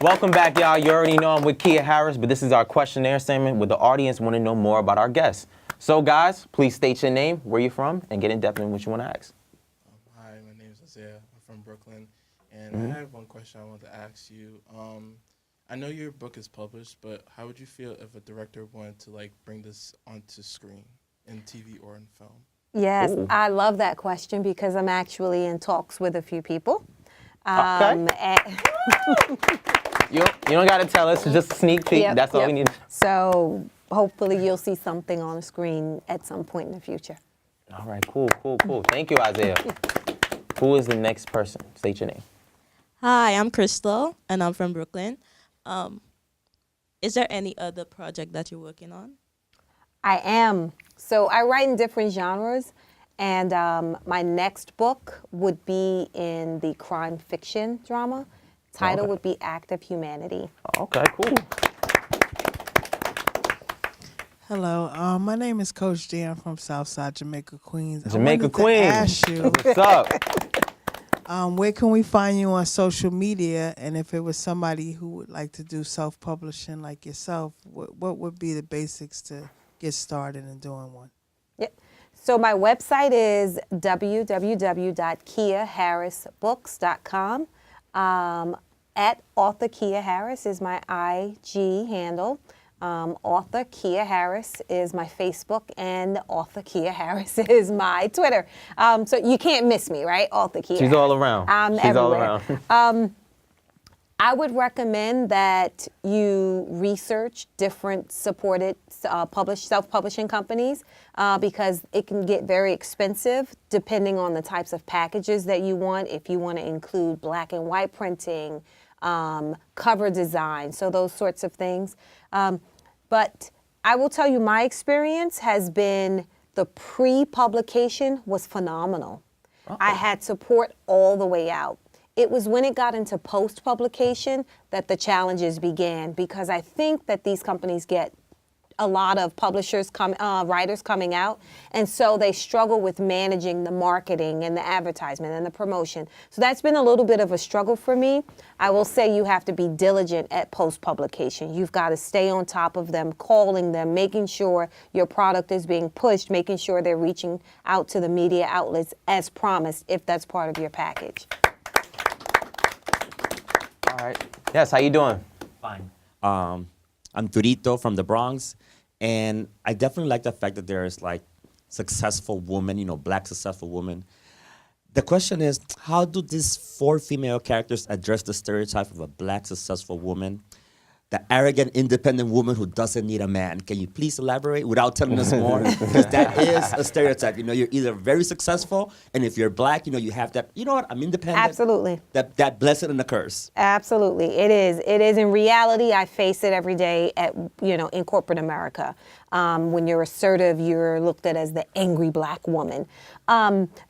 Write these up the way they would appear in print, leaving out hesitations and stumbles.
Welcome back, y'all. You already know I'm with Kia Harris, but this is our questionnaire segment where the audience want to know more about our guests. So, guys, please state your name, where you're from, and get in depth in what you want to ask. Hi, my name is Isaiah. I'm from Brooklyn, and I have one question I want to ask you. I know your book is published, but how would you feel if a director wanted to bring this onto screen, in TV or in film? Yes, Ooh. I love that question because I'm actually in talks with a few people. Okay. You don't got to tell us, just a sneak peek. Yep, That's all yep. we need. So hopefully you'll see something on the screen at some point in the future. All right, cool. Thank you, Isaiah. Who is the next person? State your name. Hi, I'm Crystal, and I'm from Brooklyn. Is there any other project that you're working on? I am. So I write in different genres, and my next book would be in the crime fiction drama. Title would be Act of Humanity. Okay, cool. Hello, my name is Coach D. I'm from Southside Jamaica, Queens. Jamaica, I wanted to Queens. ask you, What's up? where can we find you on social media? And if it was somebody who would like to do self-publishing like yourself, what would be the basics to get started in doing one? Yep. So my website is www.kiaharrisbooks.com. At author Kia Harris is my IG handle. Author Kia Harris is my Facebook, and author Kia Harris is my Twitter. So you can't miss me, right? Author Kia. She's all around. I'm She's all everywhere. around. I would recommend that you research different supported self-publishing companies because it can get very expensive depending on the types of packages that you want. If you want to include black and white printing, cover design, so those sorts of things. But I will tell you, my experience has been the pre-publication was phenomenal. I had support all the way out. It was when it got into post-publication that the challenges began, because I think that these companies get a lot of writers coming out, and so they struggle with managing the marketing and the advertisement and the promotion. So that's been a little bit of a struggle for me. I will say you have to be diligent at post-publication. You've got to stay on top of them, calling them, making sure your product is being pushed, making sure they're reaching out to the media outlets as promised, if that's part of your package. All right. Yes, how you doing? Fine. I'm Turito from the Bronx, and I definitely like the fact that there's successful women, black successful women. The question is, how do these 4 female characters address the stereotype of a black successful woman? The arrogant, independent woman who doesn't need a man. Can you please elaborate without telling us more? Because that is a stereotype. You're either very successful, and if you're black, you have that, I'm independent. Absolutely. That blessed and the curse. Absolutely. It is. It is. In reality, I face it every day in corporate America. When you're assertive, you're looked at as the angry black woman.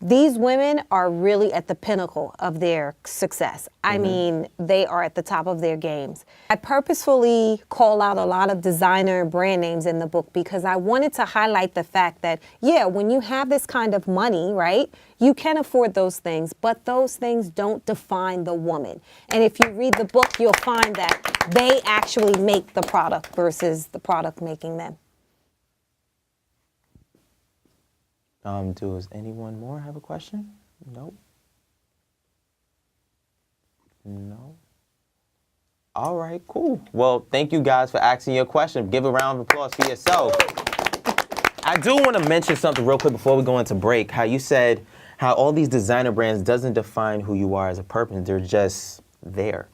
These women are really at the pinnacle of their success. I mean, they are at the top of their games. I purposefully call out a lot of designer brand names in the book because I wanted to highlight the fact that, when you have this kind of money, right, you can afford those things, but those things don't define the woman. And if you read the book, you'll find that they actually make the product versus the product making them. Does anyone more have a question? Nope. No. All right, cool. Well, thank you guys for asking your question. Give a round of applause for yourself. I do want to mention something real quick before we go into break. How you said how all these designer brands doesn't define who you are as a person. They're just there.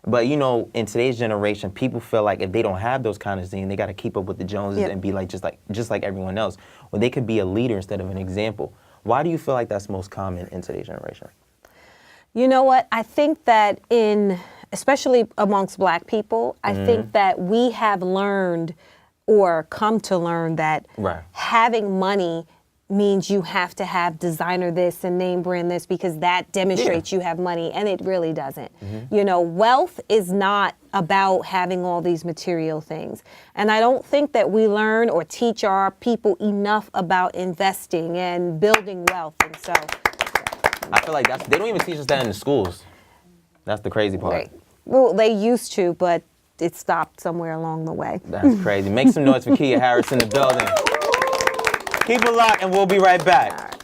But, in today's generation, people feel like if they don't have those kind of things, they got to keep up with the Joneses and be just like everyone else. When they could be a leader instead of an example. Why do you feel like that's most common in today's generation? You know what? I think that especially amongst black people, I think that we have learned or come to learn that having money means you have to have designer this and name brand this because that demonstrates you have money, and it really doesn't. Wealth is not about having all these material things. And I don't think that we learn or teach our people enough about investing and building wealth. And so I feel like they don't even teach us that in the schools. That's the crazy part. Right. Well, they used to, but it stopped somewhere along the way. That's crazy. Make some noise for Kia Harris in the building. Keep it locked, and we'll be right back.